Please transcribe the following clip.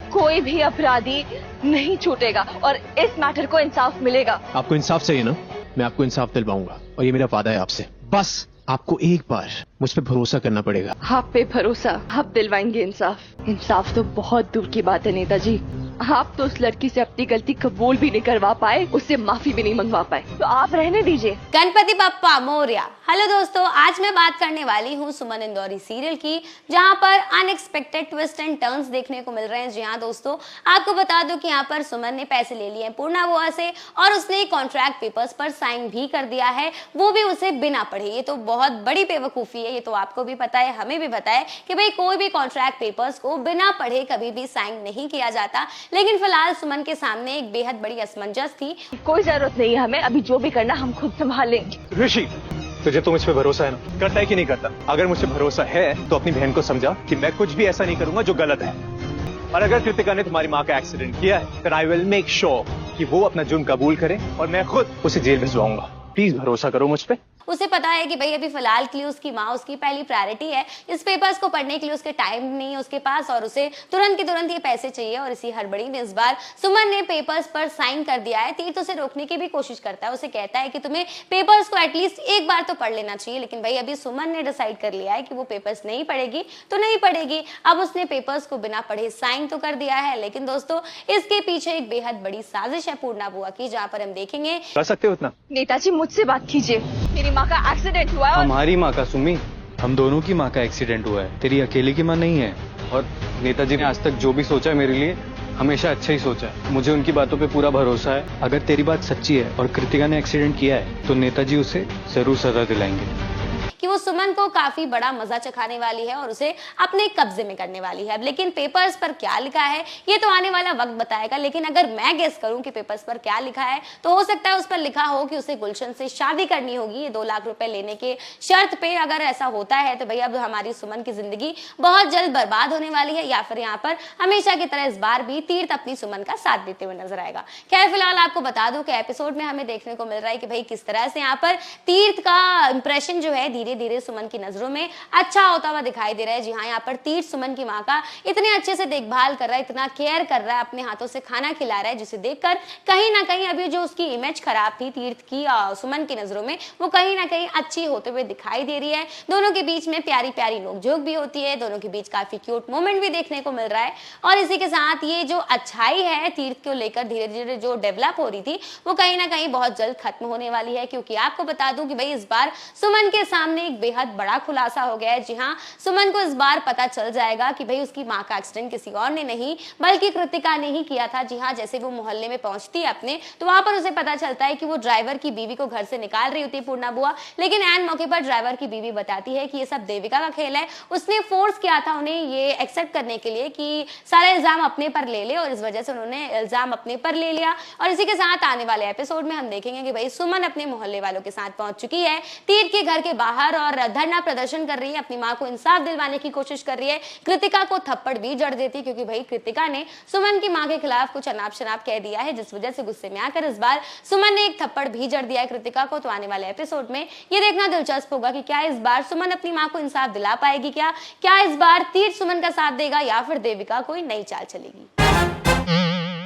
कोई भी अपराधी नहीं छूटेगा और इस मैटर को इंसाफ मिलेगा। आपको इंसाफ चाहिए ना, मैं आपको इंसाफ दिलवाऊंगा और ये मेरा वादा है आपसे। बस आपको एक बार मुझ पे भरोसा करना पड़ेगा। आप पे भरोसा, आप दिलवाएंगे इंसाफ। इंसाफ तो बहुत दूर की बात है नेताजी। आप तो उस लड़की से अपनी गलती कबूल भी नहीं करवा पाए, उससे माफी भी नहीं मंगवा पाए, तो आप रहने दीजिए। गणपति बप्पा मोरया। हेलो दोस्तों, आज मैं बात करने वाली हूँ सुमन इंदौरी सीरियल की, जहाँ पर अनएक्सपेक्टेड ट्विस्ट एंड टर्न्स देखने को मिल रहे हैं। जी हाँ दोस्तों, आपको बता दूं कि यहाँ पर सुमन ने पैसे ले लिए हैं पूर्णा बुआ से और उसने कॉन्ट्रैक्ट पेपर्स पर साइन भी कर दिया है, वो भी उसे बिना पढ़े। ये तो बहुत बड़ी बेवकूफी है। ये तो आपको भी पता है, हमें भी पता है कि भाई कोई भी कॉन्ट्रैक्ट पेपर्स को बिना पढ़े कभी भी साइन नहीं किया जाता, लेकिन फिलहाल सुमन के सामने एक बेहद बड़ी असमंजस थी। कोई जरूरत नहीं है हमें, अभी जो भी करना हम खुद संभाल लेंगे। ऋषि, तुझे तो मुझ पे भरोसा है ना? करता है कि नहीं करता? अगर मुझसे भरोसा है तो अपनी बहन को समझा कि मैं कुछ भी ऐसा नहीं करूंगा जो गलत है। और अगर कृतिका ने तुम्हारी माँ का एक्सीडेंट किया है, फिर आई विल मेक श्योर कि वो अपना जुर्म कबूल करे और मैं खुद उसे जेल भिजवाऊंगा। प्लीज भरोसा करो मुझ पे। उसे पता है कि भाई अभी फिलहाल के लिए उसकी माँ उसकी पहली प्रायोरिटी है। इस पेपर्स को पढ़ने के लिए उसके टाइम नहीं है उसके पास और उसे तुरंत के तुरंत ये पैसे चाहिए। और इसी हड़बड़ी में इस बार सुमन ने पेपर्स पर साइन कर दिया है। तीर्थ उसे रोकने की भी कोशिश करता है, उसे कहता है कि तुम्हें पेपर्स को एटलीस्ट एक बार तो पढ़ लेना चाहिए, लेकिन भाई अभी सुमन ने डिसाइड कर लिया है कि वो पेपर्स नहीं पढ़ेगी तो नहीं पढ़ेगी। अब उसने पेपर्स को बिना पढ़े साइन तो कर दिया है, लेकिन दोस्तों इसके पीछे एक बेहद बड़ी साजिश है पूर्णा बुआ की, जहाँ पर हम देखेंगे। कर सकते हो इतना? नेताजी मुझसे बात कीजिए, मेरी माँ का एक्सीडेंट हुआ है। हमारी माँ का सुमी, हम दोनों की माँ का एक्सीडेंट हुआ है, तेरी अकेले की माँ नहीं है। और नेताजी ने आज तक जो भी सोचा है मेरे लिए हमेशा अच्छा ही सोचा है। मुझे उनकी बातों पे पूरा भरोसा है। अगर तेरी बात सच्ची है और कृतिका ने एक्सीडेंट किया है तो नेताजी उसे जरूर सजा दिलाएंगे कि वो सुमन को काफी बड़ा मजा चखाने वाली है और उसे अपने कब्जे में करने वाली है। अब लेकिन पेपर्स पर क्या लिखा है ये तो आने वाला वक्त बताएगा, लेकिन अगर मैं गेस करूं कि पेपर्स पर क्या लिखा है तो हो सकता है उस पर लिखा हो कि उसे गुलशन से शादी करनी होगी, ये 2 लाख रुपए लेने के शर्त पे। अगर ऐसा होता है तो भैया अब हमारी सुमन की जिंदगी बहुत जल्द बर्बाद होने वाली है, या फिर यहाँ पर हमेशा की तरह इस बार भी तीर्थ अपनी सुमन का साथ देते हुए नजर आएगा। खैर फिलहाल आपको बता दूं कि एपिसोड में हमें देखने को मिल रहा है कि भाई किस तरह से यहाँ पर तीर्थ का इंप्रेशन जो है धीरे धीरे सुमन की नजरों में अच्छा होता हुआ दिखाई दे रहा है। जी हाँ, यहाँ पर तीर्थ सुमन की माँ का इतने अच्छे से देखभाल कर रहा है, इतना केयर कर रहा है, अपने हाथों से खाना खिला रहा है, जिसे देखकर कहीं ना कहीं अभी जो उसकी इमेज खराब थी तीर्थ की सुमन की नजरों में, वो कहीं ना कहीं अच्छी होते हुए दिखाई दे रही है। दोनों के बीच में प्यारी प्यारी नोकझोंक भी होती है, दोनों के बीच काफी क्यूट मोमेंट भी देखने को मिल रहा है। और इसी के साथ ये जो अच्छाई है तीर्थ को लेकर धीरे धीरे जो डेवलप हो रही थी वो कहीं ना कहीं बहुत जल्द खत्म होने वाली है, क्योंकि आपको बता दूं कि भाई इस बार सुमन के सामने एक बेहद बड़ा खुलासा हो गया है। जी हाँ, सुमन को इस बार पता चल जाएगा कि भाई उसकी माँ का एक्सीडेंट किसी और ने नहीं बल्कि कृतिका ने ही किया था। जी हाँ, जैसे वो मोहल्ले में पहुंचती है अपने, तो वहां पर उसे पता चलता है कि वो ड्राइवर की बीवी को घर से निकाल रही होती है पूर्णा बुआ, लेकिन एन मौके पर ड्राइवर की बीवी बताती है कि ये सब देविका का खेल है, उसने फोर्स किया था उन्हें ये एक्सेप्ट करने के लिए कि सारा इल्जाम अपने पर ले ले, और इस वजह से उन्होंने इल्जाम अपने पर ले लिया। और इसी के साथ आने वाले एपिसोड में हम देखेंगे कि भाई सुमन अपने मोहल्ले वालों के साथ पहुंच चुकी है तीर्थ के घर के बाहर और धरना प्रदर्शन कर रही है, अपनी माँ को इंसाफ दिलवाने की कोशिश कर रही है। कृतिका को थप्पड़ भी जड़ देती क्योंकि भाई कृतिका ने सुमन की माँ के खिलाफ कुछ अनाप शनाप कह दिया है, जिस वजह से गुस्से में आकर इस बार सुमन ने एक थप्पड़ भी जड़ दिया है कृतिका को। तो आने वाले एपिसोड में ये देखना दिलचस्प होगा कि क्या इस बार सुमन अपनी माँ को इंसाफ दिला पाएगी, क्या इस बार तीर्थ सुमन का साथ देगा या फिर देविका कोई नई चाल चलेगी।